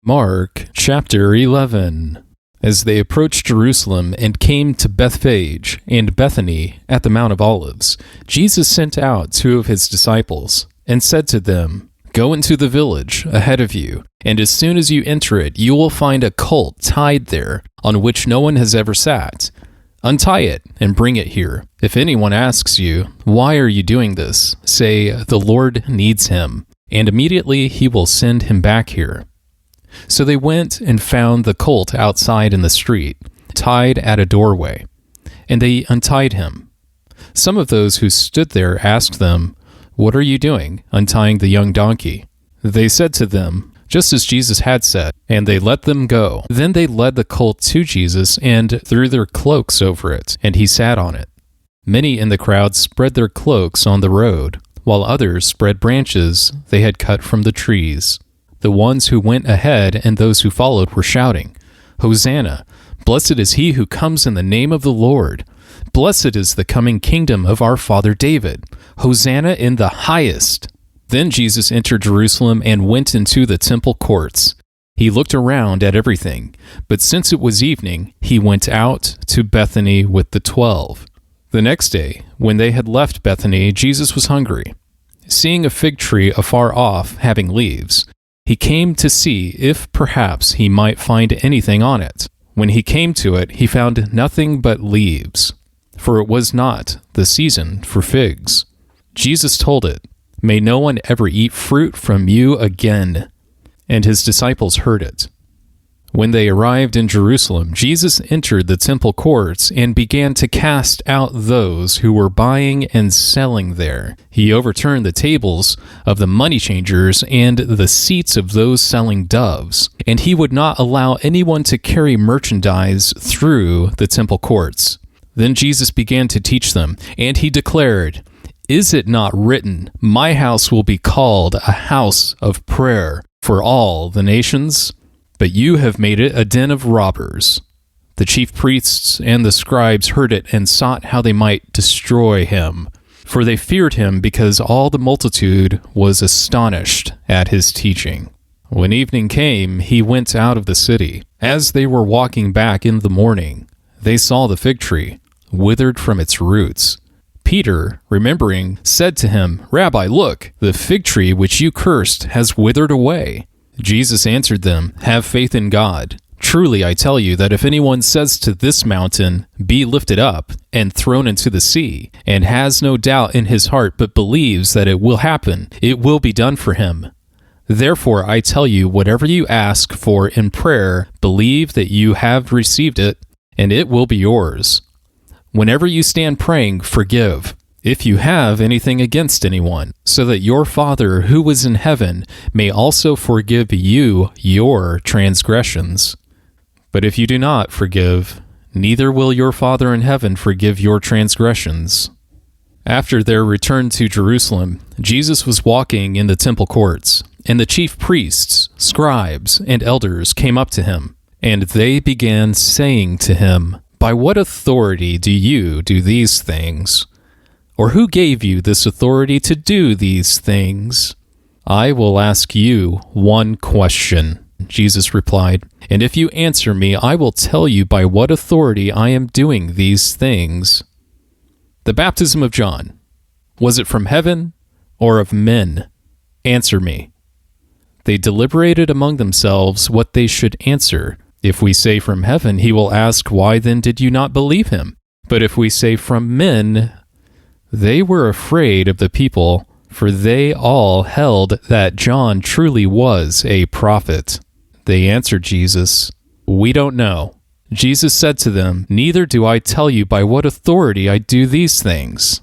Mark chapter 11. As they approached Jerusalem and came to Bethphage and Bethany at the Mount of Olives, Jesus sent out 2 of his disciples and said to them, "Go into the village ahead of you, and as soon as you enter it, you will find a colt tied there on which no one has ever sat. Untie it and bring it here. If anyone asks you, 'Why are you doing this?' say, 'The Lord needs him,' and immediately he will send him back here." So they went and found the colt outside in the street, tied at a doorway, and they untied him. Some of those who stood there asked them, "What are you doing, untying the young donkey?" They said to them, just as Jesus had said, and they let them go. Then they led the colt to Jesus and threw their cloaks over it, and he sat on it. Many in the crowd spread their cloaks on the road, while others spread branches they had cut from the trees. The ones who went ahead and those who followed were shouting, "Hosanna! Blessed is he who comes in the name of the Lord! Blessed is the coming kingdom of our father David! Hosanna in the highest!" Then Jesus entered Jerusalem and went into the temple courts. He looked around at everything, but since it was evening, he went out to Bethany with the 12. The next day, when they had left Bethany, Jesus was hungry. Seeing a fig tree afar off having leaves, he came to see if perhaps he might find anything on it. When he came to it, he found nothing but leaves, for it was not the season for figs. Jesus told it, "May no one ever eat fruit from you again." And his disciples heard it. When they arrived in Jerusalem, Jesus entered the temple courts and began to cast out those who were buying and selling there. He overturned the tables of the money changers and the seats of those selling doves, and he would not allow anyone to carry merchandise through the temple courts. Then Jesus began to teach them, and he declared, "Is it not written, 'My house will be called a house of prayer for all the nations'? But you have made it a den of robbers." The chief priests and the scribes heard it and sought how they might destroy him, for they feared him because all the multitude was astonished at his teaching. When evening came, he went out of the city. As they were walking back in the morning, they saw the fig tree, withered from its roots. Peter, remembering, said to him, "Rabbi, look, the fig tree which you cursed has withered away." Jesus answered them, "Have faith in God. Truly I tell you that if anyone says to this mountain, 'Be lifted up and thrown into the sea,' and has no doubt in his heart but believes that it will happen, it will be done for him. Therefore I tell you, whatever you ask for in prayer, believe that you have received it, and it will be yours. Whenever you stand praying, forgive, if you have anything against anyone, so that your Father who is in heaven may also forgive you your transgressions. But if you do not forgive, neither will your Father in heaven forgive your transgressions." After their return to Jerusalem, Jesus was walking in the temple courts, and the chief priests, scribes, and elders came up to him, and they began saying to him, "By what authority do you do these things? Or who gave you this authority to do these things?" "I will ask you one question," Jesus replied, "and if you answer me, I will tell you by what authority I am doing these things. The baptism of John, was it from heaven or of men? Answer me." They deliberated among themselves what they should answer. "If we say from heaven, he will ask, 'Why then did you not believe him?' But if we say from men," they were afraid of the people, for they all held that John truly was a prophet. They answered Jesus, "We don't know." Jesus said to them, "Neither do I tell you by what authority I do these things.